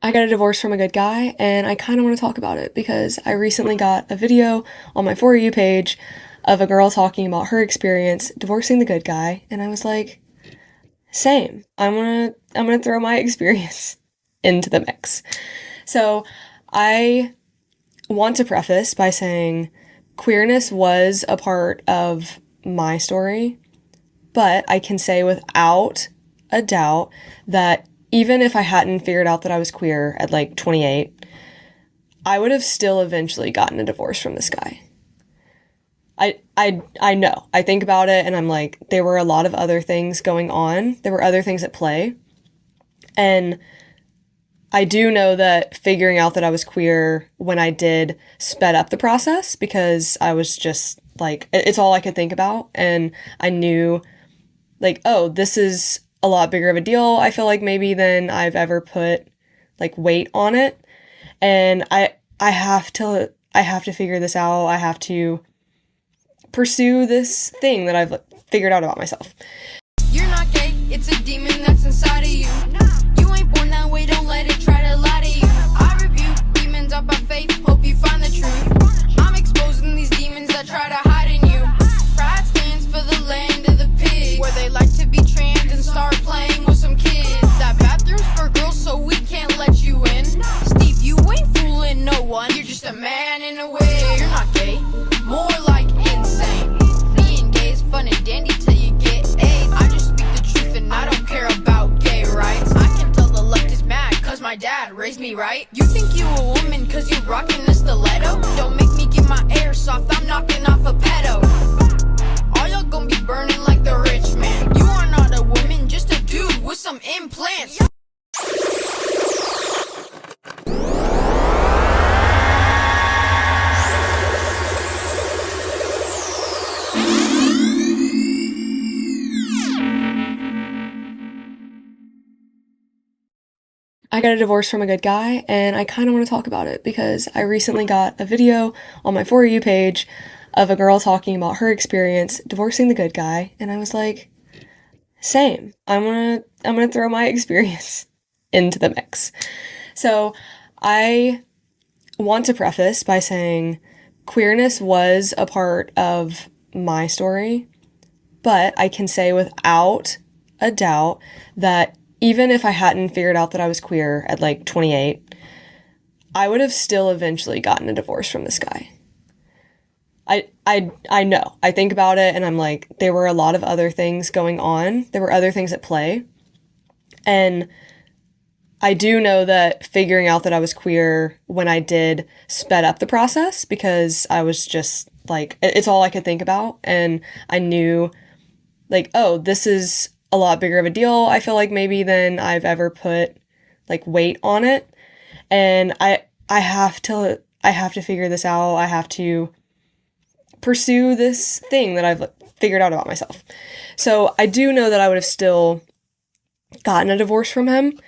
I got a divorce from a good guy, and I kind of want to talk about it because I recently got a video on my For You page of a girl talking about her experience divorcing the good guy, and I was like, same. I'm gonna throw my experience into the mix. So I want to preface by saying queerness was a part of my story, but I can say without a doubt that even if I hadn't figured out that I was queer at like 28, I would have still eventually gotten a divorce from this guy. I know. I think about it and I'm like, there were a lot of other things going on. There were other things at play. And I do know that figuring out that I was queer when I did sped up the process because I was just like, it's all I could think about. And I knew like, oh, this is a lot bigger of a deal, I feel like maybe than I've ever put like weight on it. And I have to figure this out. I have to pursue this thing that I've figured out about myself. You're not gay, it's a demon that's inside of you. You ain't born that way, don't let it try to lie to you. I rebuke demons up by faith, hope you find the truth. I'm exposing these demons that try to hide in you. Pride stands for the land of the pigs, where they like to be trans and start playing with some kids. That bathroom's for girls, so we can't let you in. Steve, you ain't fooling no one, you're just a man in a wig. You're not gay, more like insane. Being gay is fun and dandy till you get AIDS. I just speak the truth and I don't care about gay rights. I can tell the left is mad cause my dad raised me right. You think you a woman cause you rocking a stiletto? Don't make me get my airsoft, I'm knocking off a pedo. All y'all gonna be burning like the rich man. You are not a woman, just a dude with some implants. I got a divorce from a good guy, and I kind of want to talk about it because I recently got a video on my For You page of a girl talking about her experience divorcing the good guy, and I was like, same. I'm gonna throw my experience into the mix. So I want to preface by saying queerness was a part of my story, but I can say without a doubt that even if I hadn't figured out that I was queer at like 28, I would have still eventually gotten a divorce from this guy. I know. I think about it and I'm like, there were a lot of other things going on. There were other things at play. And I do know that figuring out that I was queer when I did sped up the process because I was just like, it's all I could think about. And I knew like, oh, this is a lot bigger of a deal, I feel like maybe than I've ever put like weight on it. And I have to figure this out. I have to pursue this thing that I've figured out about myself. So I do know that I would have still gotten a divorce from him.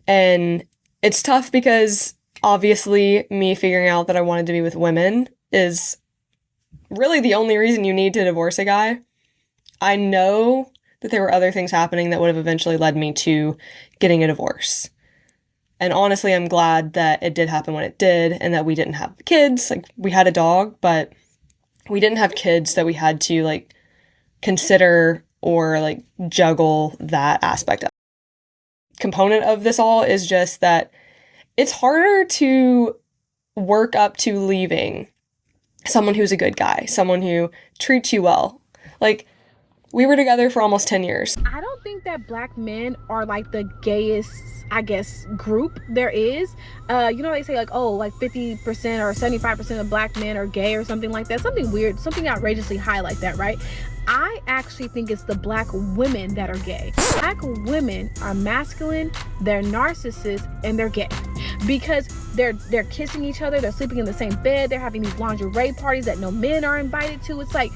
And it's tough because obviously me figuring out that I wanted to be with women is really the only reason you need to divorce a guy. I know that there were other things happening that would have eventually led me to getting a divorce. And honestly, I'm glad that it did happen when it did and that we didn't have kids. Like, we had a dog, but we didn't have kids that we had to, like, consider or, like, juggle that aspect of. Component of this all is just that it's harder to work up to leaving someone who's a good guy, someone who treats you well. Like, we were together for almost 10 years. I don't think that black men are like the gayest, I guess, group there is. They say like, oh, like 50% or 75% of black men are gay or something like that. Something weird, something outrageously high like that, right? I actually think it's the black women that are gay. Black women are masculine, they're narcissists, and they're gay. Because they're kissing each other, they're sleeping in the same bed, they're having these lingerie parties that no men are invited to. It's like,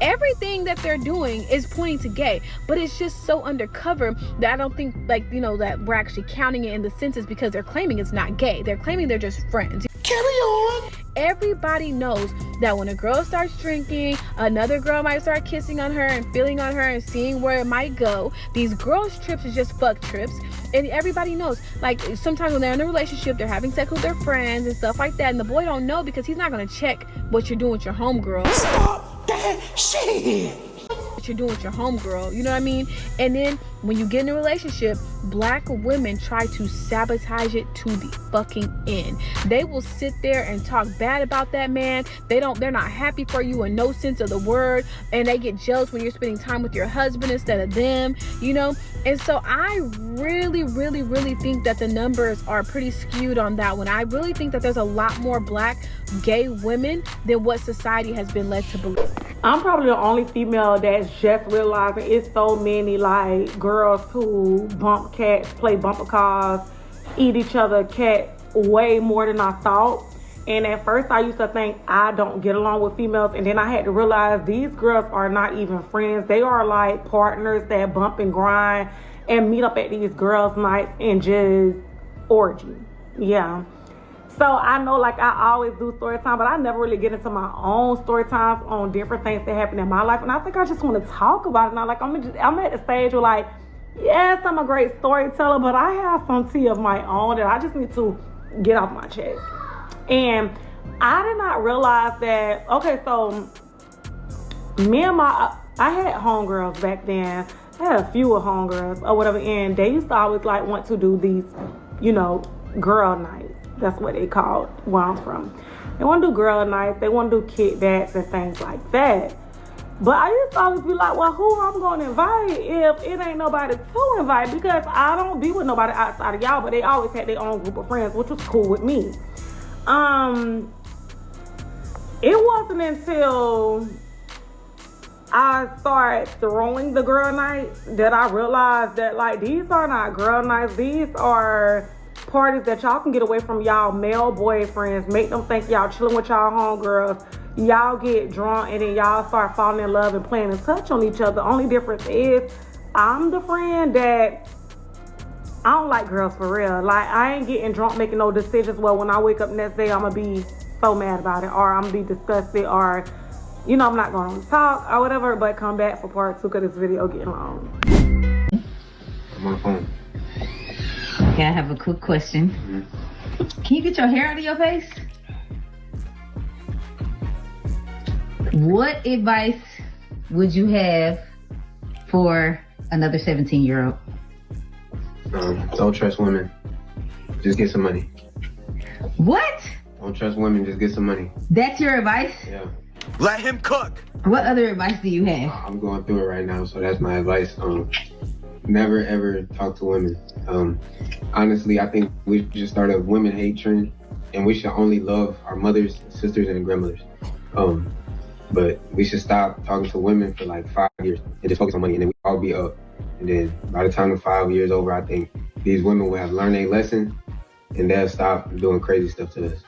everything that they're doing is pointing to gay, but it's just so undercover that I don't think that we're actually counting it in the census because they're claiming it's not gay. They're claiming they're just friends. Carry on. Everybody knows that when a girl starts drinking, another girl might start kissing on her and feeling on her and seeing where it might go. These girls trips is just fuck trips. And everybody knows, like, sometimes when they're in a relationship, they're having sex with their friends and stuff like that, and the boy don't know because he's not going to check what you're doing with your homegirl. Stop that shit! What you're doing with your homegirl, you know what I mean? And then when you get in a relationship, black women try to sabotage it to the fucking end. They will sit there and talk bad about that man. They're not happy for you in no sense of the word, and they get jealous when you're spending time with your husband instead of them, you know? And so I really, really, really think that the numbers are pretty skewed on that one. I really think that there's a lot more black gay women than what society has been led to believe. I'm probably the only female that's just realizing it's so many like girls who bump cats, play bumper cars, eat each other cats way more than I thought. And at first I used to think I don't get along with females, and then I had to realize these girls are not even friends. They are like partners that bump and grind and meet up at these girls' nights and just orgy. Yeah. So I know, like, I always do story time, but I never really get into my own story times on different things that happen in my life. And I think I just want to talk about it now. Like, I'm at the stage where, like, yes, I'm a great storyteller, but I have some tea of my own that I just need to get off my chest. And I did not realize that, okay, so I had homegirls back then. I had a few of homegirls or whatever, and they used to always, like, want to do these, you know, girl nights. That's what they called where I'm from. They want to do girl nights. They want to do kickbacks and things like that. But I used to always be like, well, who I'm going to invite if it ain't nobody to invite? Because I don't be with nobody outside of y'all. But they always had their own group of friends, which was cool with me. It wasn't until I started throwing the girl nights that I realized that, like, these are not girl nights. These are parties that y'all can get away from y'all male boyfriends, make them think y'all chilling with y'all homegirls. Y'all get drunk and then y'all start falling in love and playing and touch on each other. Only difference is I'm the friend that I don't like girls for real. Like, I ain't getting drunk making no decisions. Well, when I wake up next day, I'm gonna be so mad about it, or I'm gonna be disgusted, or, you know, I'm not gonna talk or whatever. But come back for part 2 because this video getting long. I'm on the phone. Okay, I have a quick question. Can you get your hair out of your face? What advice would you have for another 17-year-old? Don't trust women. Just get some money. What? Don't trust women. Just get some money. That's your advice? Yeah. Let him cook. What other advice do you have? I'm going through it right now, so that's my advice. Never ever talk to women. Honestly, I think we should start a women hate trend, and we should only love our mothers, sisters, and grandmothers. But we should stop talking to women for like 5 years and just focus on money, and then we all be up. And then by the time the 5 years over, I think these women will have learned a lesson, and they'll stop doing crazy stuff to us.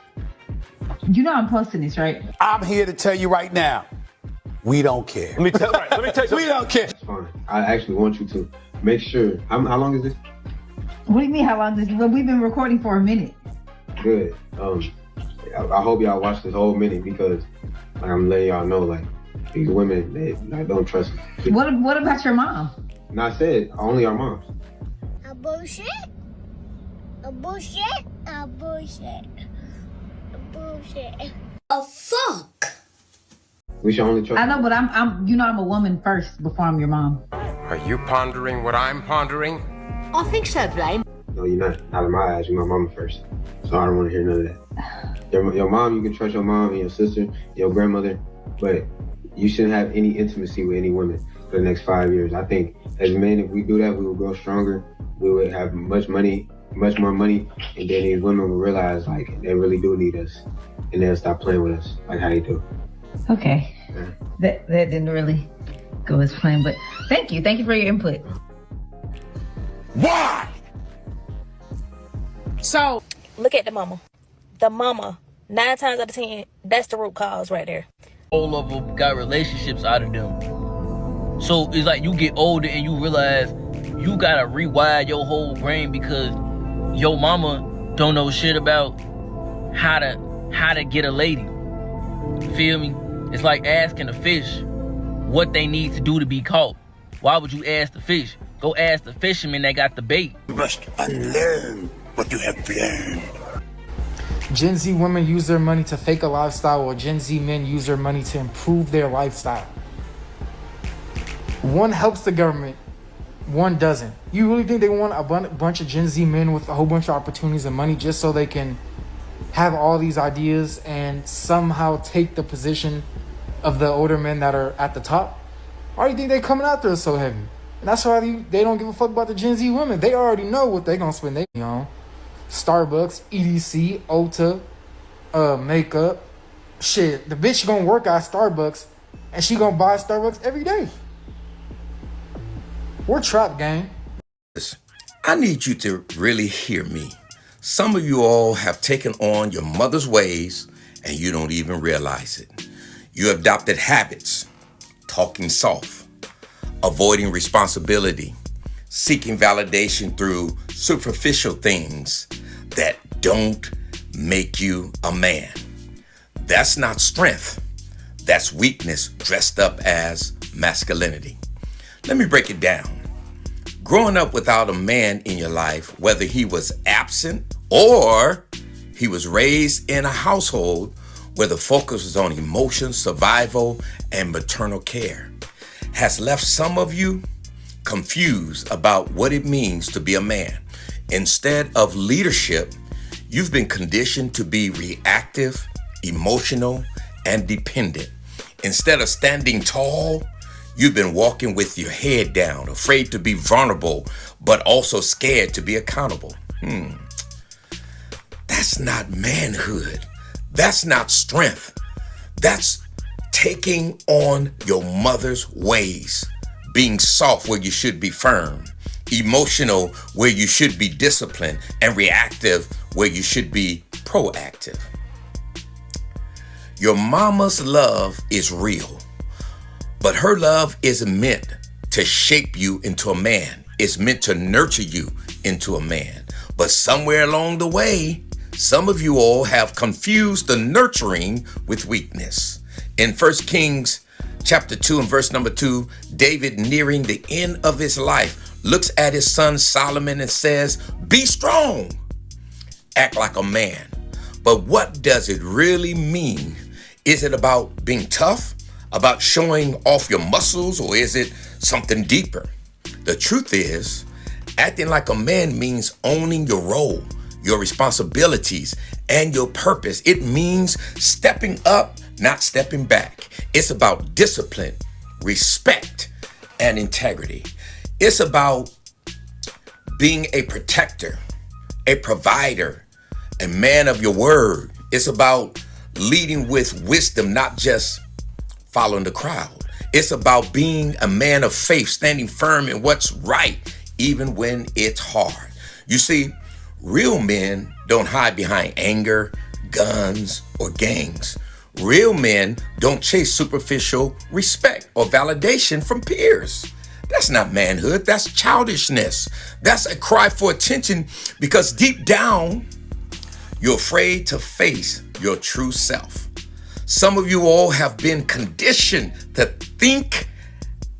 You know I'm posting this, right? I'm here to tell you right now, we don't care. Let me tell you, we don't care. It's fine. I actually want you to make sure. How long is this? What do you mean, how long is this? Well, we've been recording for a minute. Good. I hope y'all watch this whole minute because, like, I'm letting y'all know, like, these women, I don't trust them. What about your mom? Not said, only our moms. A bullshit. A bullshit. A bullshit. A bullshit. A fuck. We should only trust. I know, but I'm you know I'm a woman first before I'm your mom. Are you pondering what I'm pondering? I think so, Blaine. No, you're not. Out of my eyes, you're my mama first. So I don't want to hear none of that. Your mom, you can trust your mom and your sister, your grandmother, but you shouldn't have any intimacy with any women for the next 5 years. I think as men, if we do that, we will grow stronger. We would have much more money, and then these women will realize, like, they really do need us, and they'll stop playing with us like how they do. Okay. Yeah. That didn't really go as planned, but thank you for your input. Why? So look at the mama. The mama, 9 times out of 10, that's the root cause right there. All of them got relationships out of them. So it's like you get older and you realize you gotta rewire your whole brain because your mama don't know shit about how to get a lady. Feel me? It's like asking a fish what they need to do to be caught. Why would you ask the fish? Go ask the fisherman that got the bait. You must unlearn what you have learned. Gen Z women use their money to fake a lifestyle, while Gen Z men use their money to improve their lifestyle. One helps the government, one doesn't. You really think they want a bunch of Gen Z men with a whole bunch of opportunities and money just so they can have all these ideas and somehow take the position of the older men that are at the top? Why do you think they coming out there so heavy? And that's why they don't give a fuck about the Gen Z women. They already know what they gonna spend their money on. Starbucks, EDC, Ulta, makeup. Shit, the bitch gonna work at Starbucks and she gonna buy Starbucks every day. We're trapped, gang. I need you to really hear me. Some of you all have taken on your mother's ways and you don't even realize it. You adopted habits, talking soft, avoiding responsibility, seeking validation through superficial things that don't make you a man. That's not strength. That's weakness dressed up as masculinity. Let me break it down. Growing up without a man in your life, whether he was absent or he was raised in a household where the focus was on emotion, survival, and maternal care, has left some of you confused about what it means to be a man. Instead of leadership, you've been conditioned to be reactive, emotional, and dependent. Instead of standing tall, you've been walking with your head down, afraid to be vulnerable, but also scared to be accountable. That's not manhood. That's not strength. That's taking on your mother's ways, being soft where you should be firm, emotional where you should be disciplined, and reactive where you should be proactive. Your mama's love is real, but her love isn't meant to shape you into a man. It's meant to nurture you into a man. But somewhere along the way, some of you all have confused the nurturing with weakness. In 1 Kings chapter 2 and verse number 2, David, nearing the end of his life, looks at his son Solomon and says, "Be strong, act like a man." But what does it really mean? Is it about being tough, about showing off your muscles, or is it something deeper? The truth is, acting like a man means owning your role, your responsibilities, and your purpose. It means stepping up, not stepping back. It's about discipline, respect, and integrity. It's about being a protector, a provider, a man of your word. It's about leading with wisdom, not just following the crowd. It's about being a man of faith, standing firm in what's right, even when it's hard. You see, real men don't hide behind anger, guns, or gangs. Real men don't chase superficial respect or validation from peers. That's not manhood. That's childishness. That's a cry for attention because deep down, you're afraid to face your true self. Some of you all have been conditioned to think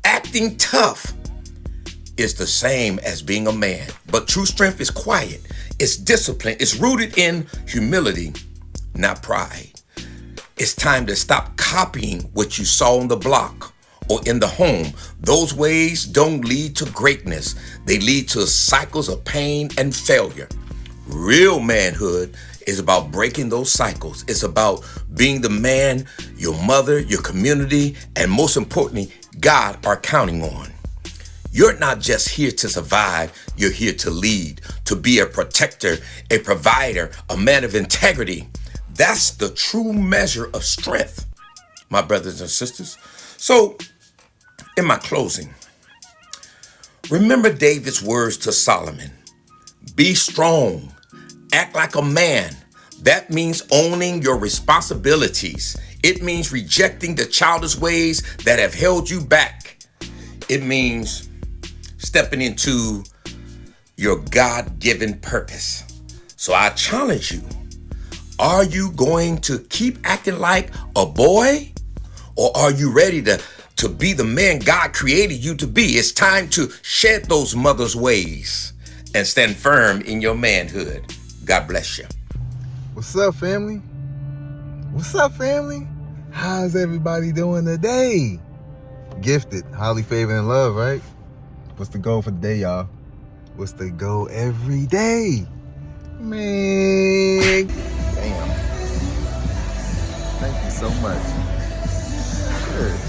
acting tough is the same as being a man. But true strength is quiet. It's discipline. It's rooted in humility, not pride. It's time to stop copying what you saw on the block or in the home. Those ways don't lead to greatness. They lead to cycles of pain and failure. Real manhood is about breaking those cycles. It's about being the man your mother, your community, and most importantly, God are counting on. You're not just here to survive. You're here to lead, to be a protector, a provider, a man of integrity. That's the true measure of strength, my brothers and sisters. So, in my closing, remember David's words to Solomon. Be strong. Act like a man. That means owning your responsibilities. It means rejecting the childish ways that have held you back. It means stepping into your God-given purpose. So I challenge you. Are you going to keep acting like a boy? Or are you ready to to be the man God created you to be. It's time to shed those mother's ways and stand firm in your manhood. God bless you. What's up, family? What's up, family? How's everybody doing today? Gifted, highly favored, and loved, right? What's the goal for the day, y'all? What's the goal every day? Man, damn. Thank you so much. Good.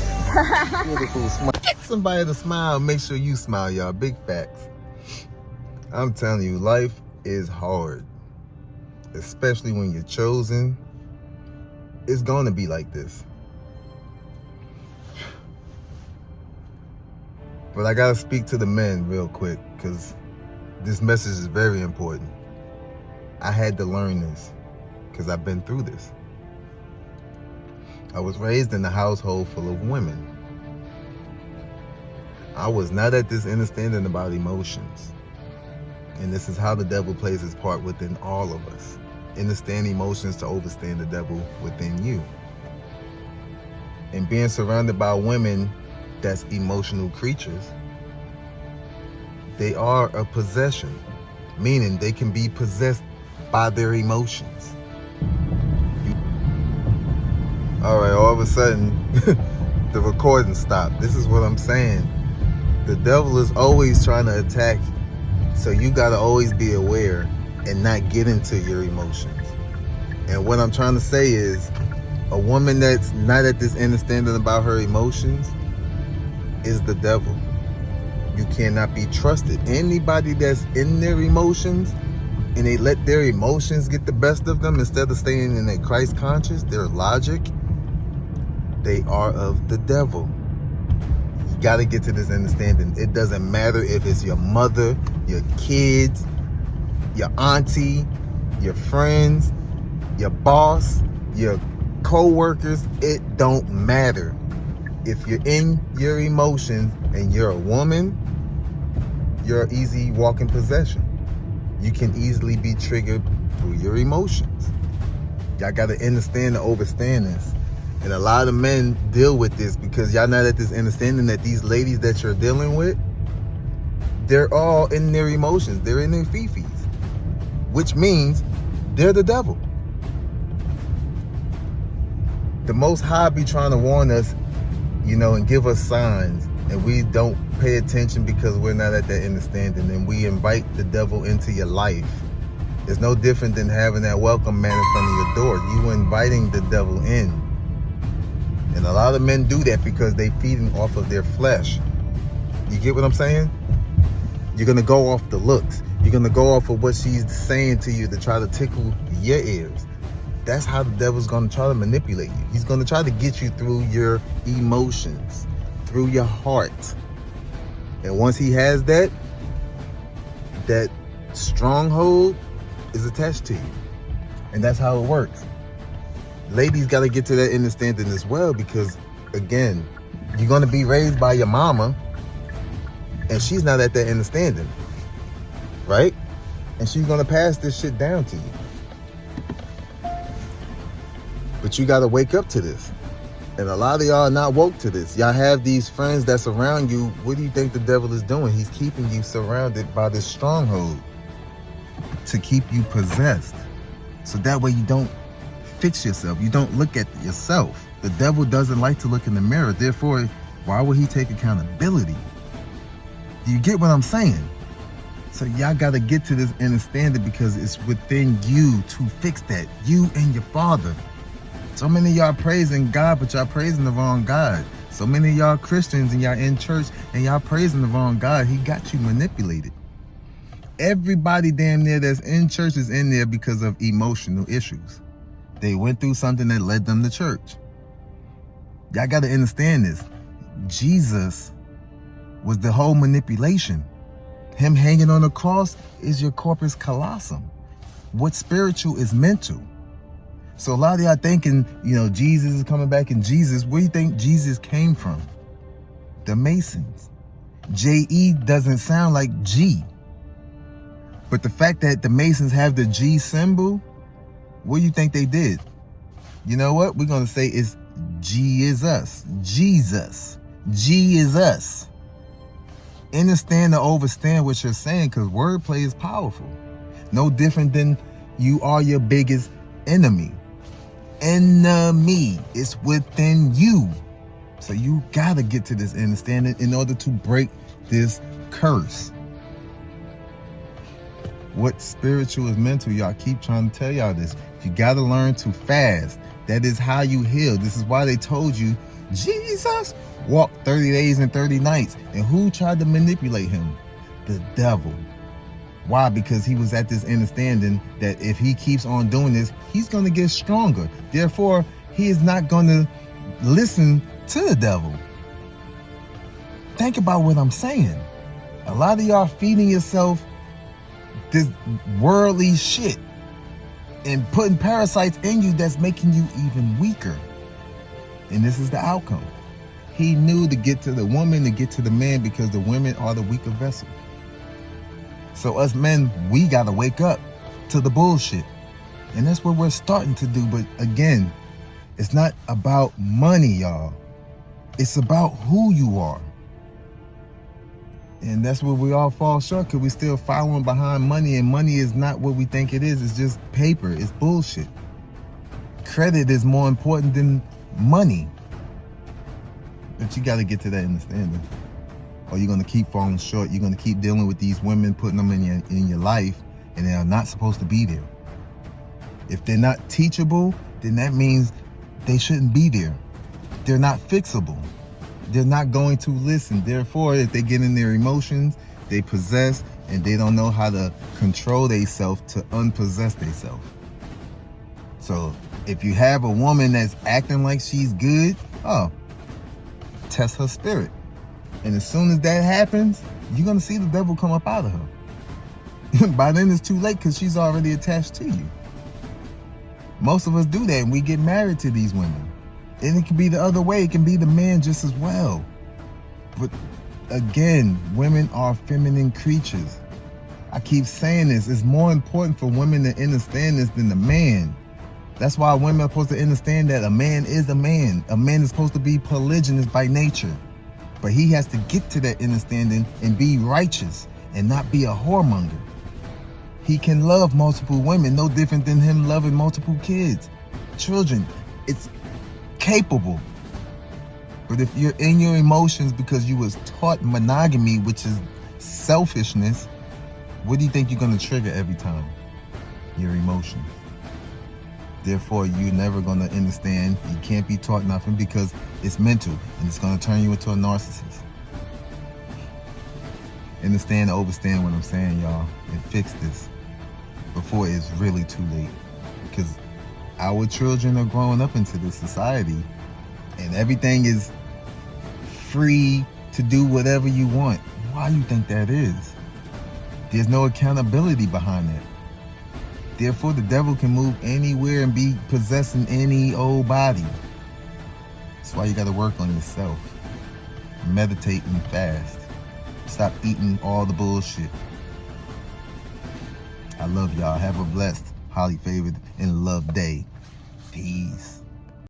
Beautiful smile. Get somebody to smile. Make sure you smile, y'all. Big facts. I'm telling you, life is hard. Especially when you're chosen. It's going to be like this. But I gotta speak to the men real quick, because this message is very important. I had to learn this, because I've been through this. I was raised in a household full of women. I was not at this understanding about emotions. And this is how the devil plays his part within all of us. Understand emotions to overstand the devil within you. And being surrounded by women that's emotional creatures, they are a possession, meaning they can be possessed by their emotions. All right, all of a sudden, the recording stopped. This is what I'm saying. The devil is always trying to attack, so you gotta always be aware and not get into your emotions. And what I'm trying to say is, a woman that's not at this understanding about her emotions is the devil. You cannot be trusted. Anybody that's in their emotions and they let their emotions get the best of them instead of staying in their Christ conscious, their logic, they are of the devil. You gotta get to this understanding. It doesn't matter if it's your mother, your kids, your auntie, your friends, your boss, your co-workers. It don't matter. If you're in your emotions and you're a woman, you're an easy walking possession. You can easily be triggered through your emotions. Y'all gotta understand and overstand this. And a lot of men deal with this because y'all not at this understanding that these ladies that you're dealing with, they're all in their emotions. They're in their fifis, which means they're the devil. The Most High be trying to warn us, you know, and give us signs, and we don't pay attention because we're not at that understanding, and we invite the devil into your life. It's no different than having that welcome mat in front of your door. You inviting the devil in. And a lot of men do that because they feeding off of their flesh. You get what I'm saying? You're gonna go off the looks. You're gonna go off of what she's saying to you to try to tickle your ears. That's how the devil's gonna try to manipulate you. He's gonna try to get you through your emotions, through your heart. And once he has that, that stronghold is attached to you. And that's how it works. Ladies gotta get to that understanding as well, because again, you're gonna be raised by your mama and she's not at that understanding, right? And she's gonna pass this shit down to you. But you gotta wake up to this. And a lot of y'all are not woke to this. Y'all have these friends that's around you. What do you think the devil is doing? He's keeping you surrounded by this stronghold to keep you possessed. So that way you don't fix yourself. You don't look at yourself. The devil doesn't like to look in the mirror. Therefore, why would he take accountability? Do you get what I'm saying? So y'all gotta get to this understanding because it's within you to fix that. You and your father. So many of y'all praising God, but y'all praising the wrong God. So many of y'all Christians and y'all in church and y'all praising the wrong God. He got you manipulated. Everybody damn near that's in church is in there because of emotional issues. They went through something that led them to church. Y'all got to understand this. Jesus was the whole manipulation. Him hanging on the cross is your corpus callosum. What's spiritual is mental. So a lot of y'all thinking, you know, Jesus is coming back, and Jesus, where do you think Jesus came from? The Masons. J-E doesn't sound like G. But the fact that the Masons have the G symbol, what do you think they did? You know what? We're going to say it's G is us. Jesus. G is us. Understand or overstand what you're saying, because wordplay is powerful. No different than you are your biggest enemy. Enemy is within you. So you gotta get to this understanding in order to break this curse. What spiritual is mental, y'all keep trying to tell y'all this. You gotta learn to fast. That is how you heal. This is why they told you, Jesus walked 30 days and 30 nights. And who tried to manipulate him? The devil. Why? Because he was at this understanding that if he keeps on doing this, he's going to get stronger. Therefore, he is not going to listen to the devil. Think about what I'm saying. A lot of y'all feeding yourself this worldly shit and putting parasites in you that's making you even weaker. And this is the outcome. He knew to get to the woman, to get to the man, because the women are the weaker vessel. So us men, we got to wake up to the bullshit. And that's what we're starting to do. But again, it's not about money, y'all. It's about who you are. And that's where we all fall short, because we're still following behind money. And money is not what we think it is. It's just paper. It's bullshit. Credit is more important than money. But you got to get to that understanding, or you're going to keep falling short. You're going to keep dealing with these women, putting them in your life, and they are not supposed to be there. If they're not teachable, then that means they shouldn't be there. They're not fixable. They're not going to listen. Therefore, if they get in their emotions, they possess, and they don't know how to control themselves to unpossess themselves. So if you have a woman that's acting like she's good, test her spirit. And as soon as that happens, you're going to see the devil come up out of her. By then it's too late, because she's already attached to you. Most of us do that, and we get married to these women. And it can be the other way. It can be the man just as well. But again, women are feminine creatures. I keep saying this. It's more important for women to understand this than the man. That's why women are supposed to understand that a man is a man. A man is supposed to be polygynous by nature. But he has to get to that understanding and be righteous and not be a whoremonger. He can love multiple women, no different than him loving multiple kids. Children, it's capable. But if you're in your emotions because you was taught monogamy, which is selfishness, what do you think you're going to trigger every time? Your emotions. Therefore, you're never going to understand. You can't be taught nothing, because it's mental, and it's going to turn you into a narcissist. Understand and overstand what I'm saying, y'all, and fix this before it's really too late. Because our children are growing up into this society, and everything is free to do whatever you want. Why do you think that is? There's no accountability behind that. Therefore, the devil can move anywhere and be possessing any old body. That's why you got to work on yourself. Meditate and fast. Stop eating all the bullshit. I love y'all. Have a blessed, highly favored, and loved day. Peace.